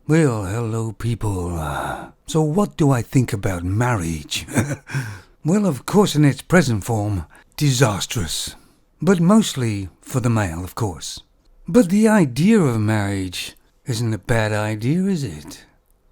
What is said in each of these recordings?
Well, hello people. So what do I think about marriage? Well, of course in its present form, disastrous. But mostly for the male, of course. But the idea of marriage isn't a bad idea, is it?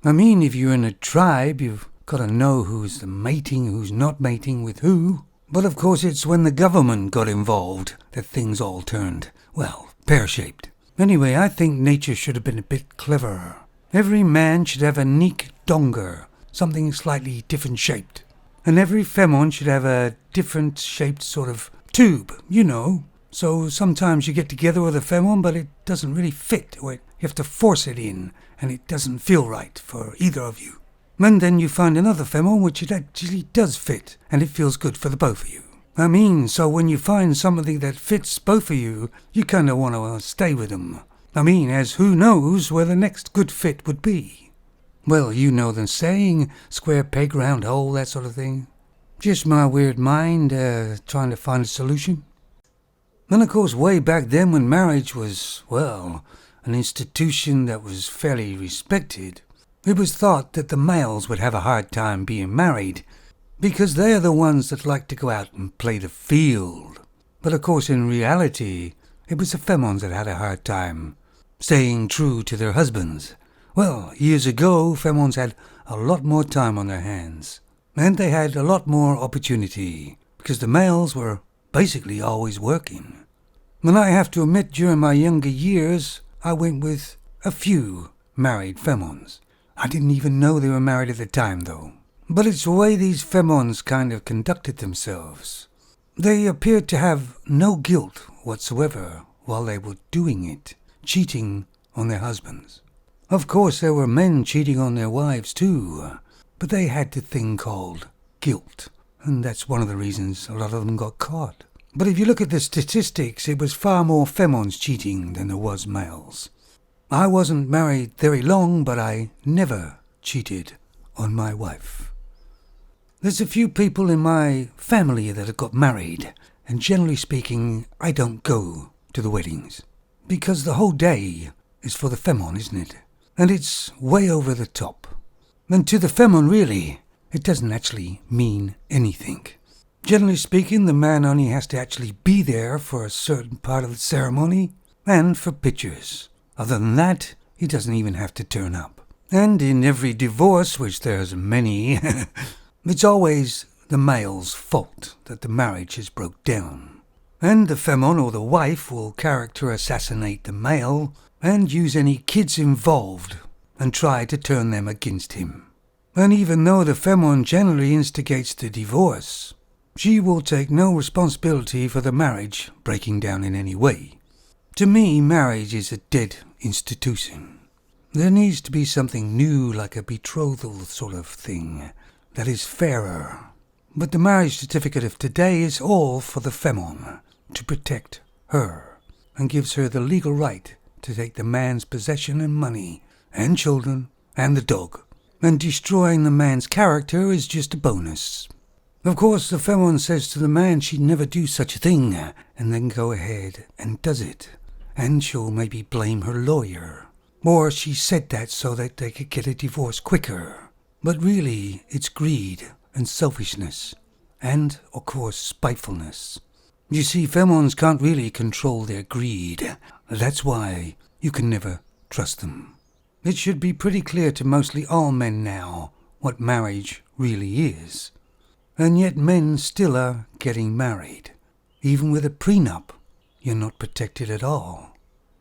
I mean, if you're in a tribe, you've got to know who's mating, who's not mating with who. But of course it's when the government got involved that things all turned, well, pear-shaped. Anyway, I think nature should have been a bit cleverer. Every man should have a neek donger, something slightly different shaped. And every femon should have a different shaped sort of tube, you know. So sometimes you get together with a femon, but it doesn't really fit, or you have to force it in, and it doesn't feel right for either of you. And then you find another femon which it actually does fit, and it feels good for the both of you. I mean, so when you find something that fits both of you, you kind of want to stay with them. I mean, as who knows where the next good fit would be. Well, you know the saying, square peg, round hole, that sort of thing. Just my weird mind trying to find a solution. And of course, way back then when marriage was, well, an institution that was fairly respected, it was thought that the males would have a hard time being married because they're the ones that like to go out and play the field. But of course, in reality, it was the femons that had a hard time staying true to their husbands. Well, years ago, femons had a lot more time on their hands. And they had a lot more opportunity, because the males were basically always working. And I have to admit, during my younger years, I went with a few married femons. I didn't even know they were married at the time, though. But it's the way these femons kind of conducted themselves. They appeared to have no guilt whatsoever while they were doing it, cheating on their husbands. Of course, there were men cheating on their wives too, but they had the thing called guilt, and that's one of the reasons a lot of them got caught. But if you look at the statistics, it was far more femons cheating than there was males. I wasn't married very long, but I never cheated on my wife. There's a few people in my family that have got married, and generally speaking, I don't go to the weddings. Because the whole day is for the femon, isn't it? And it's way over the top. And to the femon, really, it doesn't actually mean anything. Generally speaking, the man only has to actually be there for a certain part of the ceremony and for pictures. Other than that, he doesn't even have to turn up. And in every divorce, which there's many, it's always the male's fault that the marriage has broke down. And the femon or the wife will character assassinate the male and use any kids involved and try to turn them against him. And even though the femon generally instigates the divorce, she will take no responsibility for the marriage breaking down in any way. To me, marriage is a dead institution. There needs to be something new, like a betrothal sort of thing, that is fairer. But the marriage certificate of today is all for the femon, to protect her, and gives her the legal right to take the man's possession and money, and children, and the dog. And destroying the man's character is just a bonus. Of course, the femon says to the man she'd never do such a thing, and then go ahead and does it. And she'll maybe blame her lawyer. Or she said that so that they could get a divorce quicker. But really, it's greed and selfishness, and, of course, spitefulness. You see, femons can't really control their greed. That's why you can never trust them. It should be pretty clear to mostly all men now what marriage really is. And yet men still are getting married. Even with a prenup, you're not protected at all.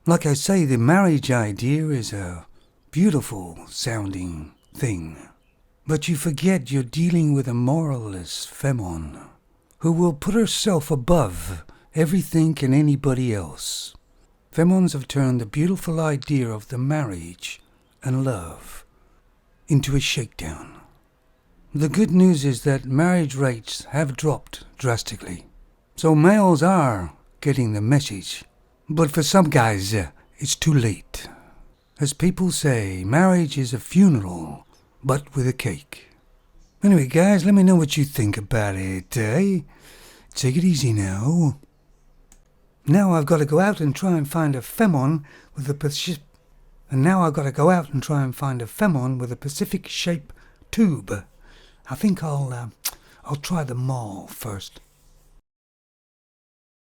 Like I say, the marriage idea is a beautiful sounding thing. But you forget you're dealing with a moralless femon, who will put herself above everything and anybody else. Femons have turned the beautiful idea of the marriage and love into a shakedown. The good news is that marriage rates have dropped drastically. So males are getting the message. But for some guys, it's too late. As people say, marriage is a funeral, but with a cake. Anyway, guys, let me know what you think about it, eh? Take it easy now. Now I've got to go out and try and find a femon with a And now I've got to go out and try and find a femon with a Pacific shape tube. I think I'll try the mall first.